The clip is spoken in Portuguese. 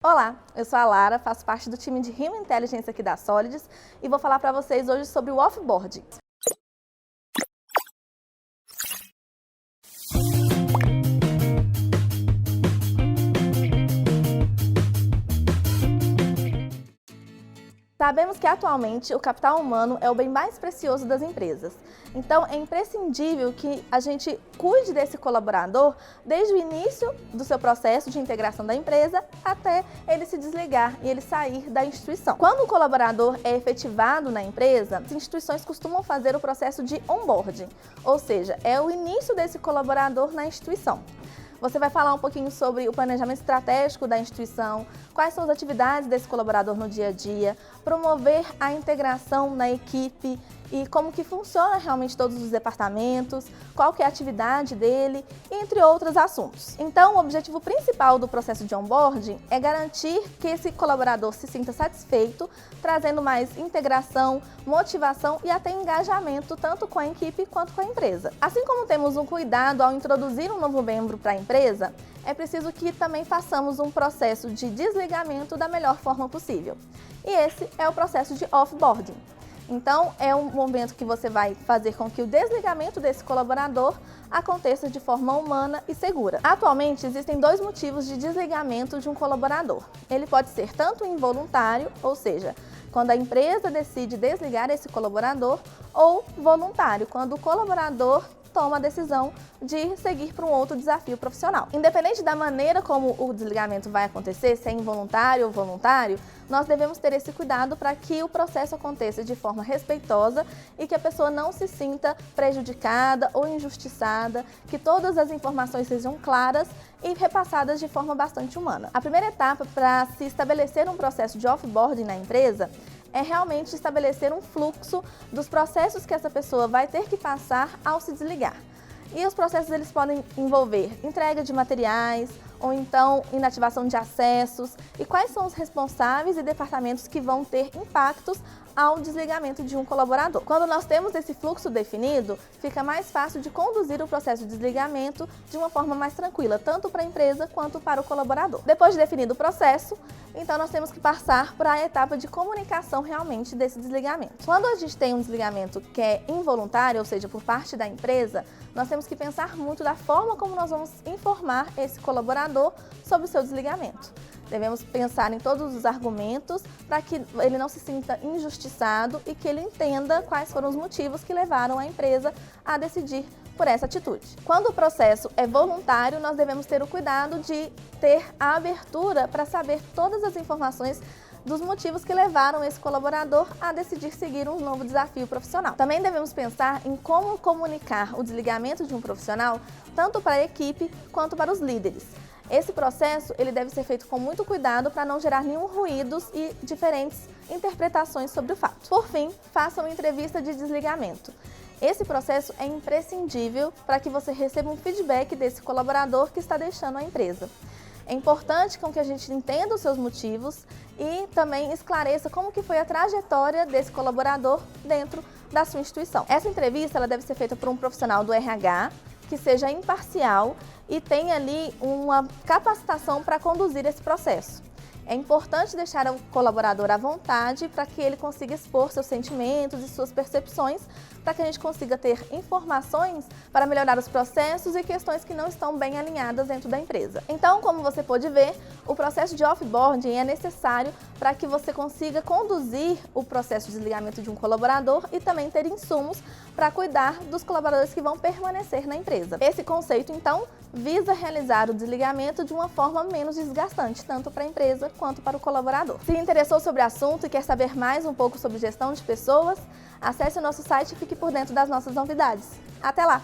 Olá, eu sou a Lara, faço parte do time de Human Intelligence aqui da Solids e vou falar para vocês hoje sobre o offboarding. Sabemos que atualmente o capital humano é o bem mais precioso das empresas. Então é imprescindível que a gente cuide desse colaborador desde o início do seu processo de integração da empresa até ele se desligar e ele sair da instituição. Quando o colaborador é efetivado na empresa, as instituições costumam fazer o processo de onboarding, ou seja, é o início desse colaborador na instituição. Você vai falar um pouquinho sobre o planejamento estratégico da instituição, quais são as atividades desse colaborador no dia a dia, promover a integração na equipe e como que funciona realmente todos os departamentos, qual que é a atividade dele, entre outros assuntos. Então, o objetivo principal do processo de onboarding é garantir que esse colaborador se sinta satisfeito, trazendo mais integração, motivação e até engajamento tanto com a equipe quanto com a empresa. Assim como temos um cuidado ao introduzir um novo membro para a empresa, é preciso que também façamos um processo de desligamento da melhor forma possível. E esse é o processo de offboarding. Então, é um momento que você vai fazer com que o desligamento desse colaborador aconteça de forma humana e segura. Atualmente, existem dois motivos de desligamento de um colaborador. Ele pode ser tanto involuntário, ou seja, quando a empresa decide desligar esse colaborador, ou voluntário, quando o colaborador toma a decisão de seguir para um outro desafio profissional. Independente da maneira como o desligamento vai acontecer, se é involuntário ou voluntário, nós devemos ter esse cuidado para que o processo aconteça de forma respeitosa e que a pessoa não se sinta prejudicada ou injustiçada, que todas as informações sejam claras e repassadas de forma bastante humana. A primeira etapa para se estabelecer um processo de offboarding na empresa é realmente estabelecer um fluxo dos processos que essa pessoa vai ter que passar ao se desligar. E os processos eles podem envolver entrega de materiais, ou então inativação de acessos, e quais são os responsáveis e departamentos que vão ter impactos ao desligamento de um colaborador. Quando nós temos esse fluxo definido, fica mais fácil de conduzir o processo de desligamento de uma forma mais tranquila, tanto para a empresa quanto para o colaborador. Depois de definido o processo, então nós temos que passar para a etapa de comunicação realmente desse desligamento. Quando a gente tem um desligamento que é involuntário, ou seja, por parte da empresa, nós temos que pensar muito da forma como nós vamos informar esse colaborador sobre o seu desligamento. Devemos pensar em todos os argumentos para que ele não se sinta injustiçado e que ele entenda quais foram os motivos que levaram a empresa a decidir por essa atitude. Quando o processo é voluntário, nós devemos ter o cuidado de ter a abertura para saber todas as informações dos motivos que levaram esse colaborador a decidir seguir um novo desafio profissional. Também devemos pensar em como comunicar o desligamento de um profissional tanto para a equipe quanto para os líderes. Esse processo ele deve ser feito com muito cuidado para não gerar nenhum ruídos e diferentes interpretações sobre o fato. Por fim, faça uma entrevista de desligamento. Esse processo é imprescindível para que você receba um feedback desse colaborador que está deixando a empresa. É importante que a gente entenda os seus motivos e também esclareça como que foi a trajetória desse colaborador dentro da sua instituição. Essa entrevista ela deve ser feita por um profissional do RH, que seja imparcial e tenha ali uma capacitação para conduzir esse processo. É importante deixar o colaborador à vontade para que ele consiga expor seus sentimentos e suas percepções, para que a gente consiga ter informações para melhorar os processos e questões que não estão bem alinhadas dentro da empresa. Então, como você pode ver, o processo de offboarding é necessário para que você consiga conduzir o processo de desligamento de um colaborador e também ter insumos para cuidar dos colaboradores que vão permanecer na empresa. Esse conceito, então, visa realizar o desligamento de uma forma menos desgastante, tanto para a empresa quanto para o colaborador. Se interessou sobre o assunto e quer saber mais um pouco sobre gestão de pessoas, acesse o nosso site e fique por dentro das nossas novidades. Até lá!